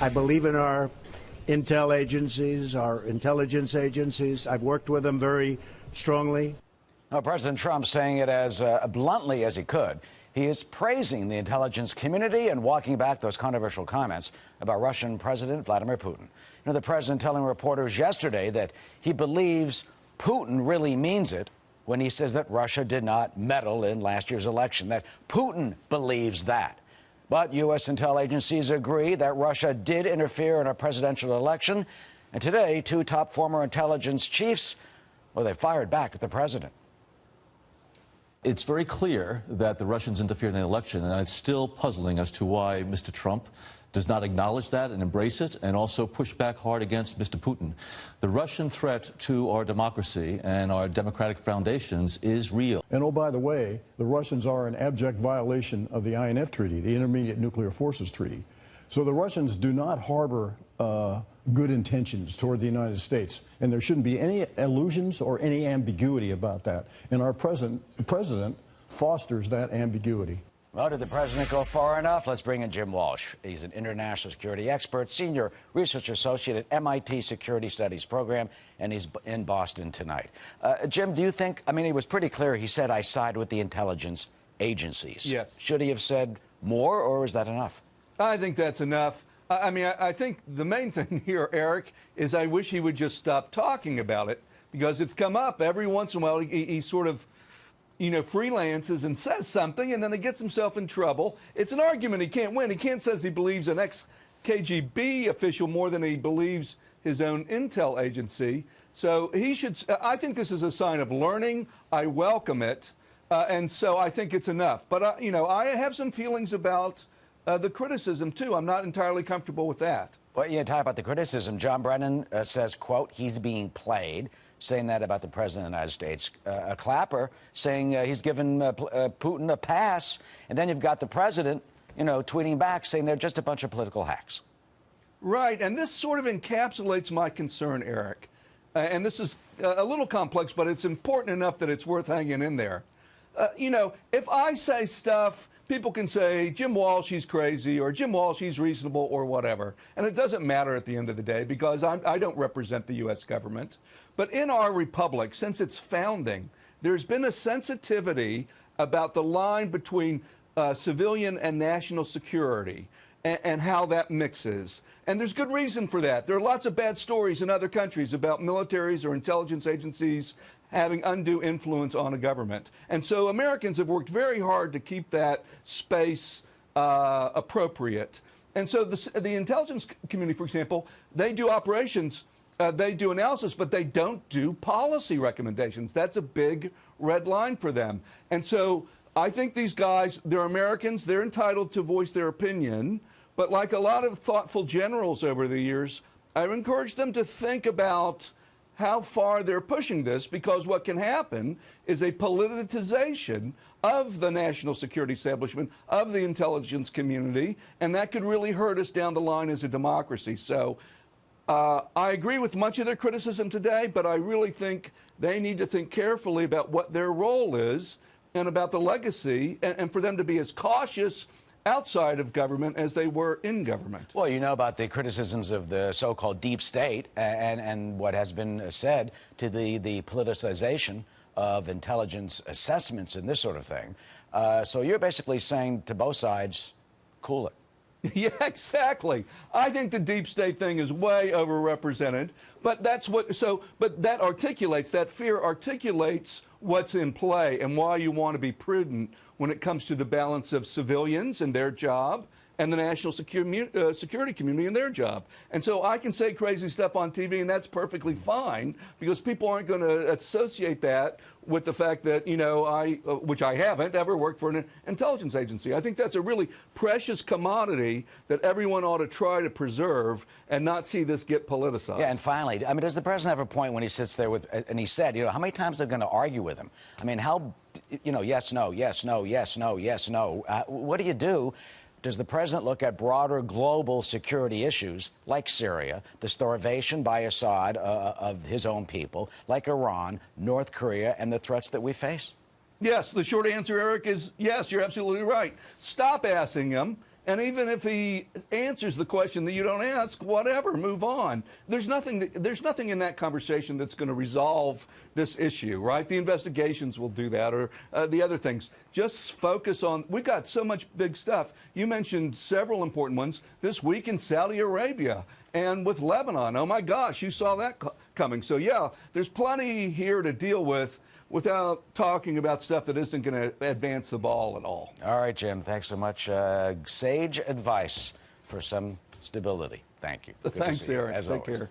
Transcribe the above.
I believe in our intel agencies, our intelligence agencies. I've worked with them very strongly. Now, President Trump saying it as bluntly as he could. He is praising the intelligence community and walking back those controversial comments about Russian President Vladimir Putin. You know, the president telling reporters yesterday that he believes Putin really means it when he says that Russia did not meddle in last year's election, that Putin believes that. But U.S. intel agencies agree that Russia did interfere in a presidential election. And today, two top former intelligence chiefs, well, they fired back at the president. It's very clear that the Russians interfered in the election, and it's still puzzling as to why Mr. Trump does not acknowledge that and embrace it, and also push back hard against Mr. Putin. The Russian threat to our democracy and our democratic foundations is real. And oh, by the way, the Russians are in abject violation of the INF Treaty, the Intermediate Nuclear Forces Treaty. So the Russians do not harbor good intentions toward the United States, and there shouldn't be any illusions or any ambiguity about that. And our president fosters that ambiguity. Well, did the president go far enough? Let's bring in Jim Walsh. He's an international security expert, senior research associate at MIT Security Studies Program, and he's in Boston tonight. Jim, do you think, I mean, he was pretty clear. He said, I side with the intelligence agencies. Yes. Should he have said more, or is that enough? I think that's enough. I mean, I think the main thing here, Eric, is I wish he would just stop talking about it, because it's come up every once in a while. He sort of, you know, freelances and says something, and then he gets himself in trouble. It's an argument he can't win. He can't say he believes an ex-KGB official more than he believes his own intel agency. So he should, I think this is a sign of learning. I welcome it. And so I think it's enough. But, you know, I have some feelings about the criticism, too. I'm not entirely comfortable with that. Well, you talk about the criticism. John Brennan says, quote, he's being played, saying that about the president of the United States. A Clapper saying he's given Putin a pass. And then you've got the president, you know, tweeting back saying they're just a bunch of political hacks. Right. And this sort of encapsulates my concern, Eric. And this is a little complex, but it's important enough that it's worth hanging in there. You know, if I say stuff, people can say, Jim Walsh, he's crazy, or Jim Walsh, he's reasonable, or whatever. And it doesn't matter at the end of the day, because I don't represent the U.S. government. But in our republic, since its founding, there's been a sensitivity about the line between civilian and national security and how that mixes. And there's good reason for that. There are lots of bad stories in other countries about militaries or intelligence agencies having undue influence on a government. And so Americans have worked very hard to keep that space appropriate. And so the intelligence community, for example, they do operations, they do analysis, but they don't do policy recommendations. That's a big red line for them. And so I think these guys, they're Americans, they're entitled to voice their opinion. But like a lot of thoughtful generals over the years, I've encouraged them to think about how far they're pushing this, because what can happen is a politicization of the national security establishment, of the intelligence community, and that could really hurt us down the line as a democracy. So I agree with much of their criticism today, but I really think they need to think carefully about what their role is and about the legacy, and for them to be as cautious outside of government as they were in government. Well, you know about the criticisms of the so-called deep state and what has been said to the politicization of intelligence assessments and this sort of thing. So you're basically saying to both sides, cool it. Yeah, exactly. I think the deep state thing is way overrepresented, but that's what, but that articulates, that fear articulates what's in play and why you want to be prudent when it comes to the balance of civilians and their job and the national security community and their job. And so I can say crazy stuff on TV, and that's perfectly fine, because people aren't going to associate that with the fact that, you know, which I haven't ever worked for an intelligence agency. I think that's a really precious commodity that everyone ought to try to preserve and not see this get politicized. Yeah, and finally, I mean, does the president have a point when he sits there with, and he said, you know, how many times they're going to argue with him? I mean, how, you know, yes, no, yes, no, yes, no, yes, no. What do you do? Does the president look at broader global security issues like Syria, the starvation by Assad of his own people, like Iran, North Korea, and the threats that we face? Yes, the short answer, Eric, is yes, you're absolutely right. Stop asking him And even if he answers the question that you don't ask, whatever, move on. There's nothing in that conversation that's going to resolve this issue, right? The investigations will do that, or the other things. Just focus on, we've got so much big stuff. You mentioned several important ones this week in Saudi Arabia and with Lebanon. Oh my gosh, you saw that coming. So yeah, there's plenty here to deal with without talking about stuff that isn't going to advance the ball at all. All right, Jim, thanks so much. Sage advice for some stability. Thank you. Thanks, Eric. Take care.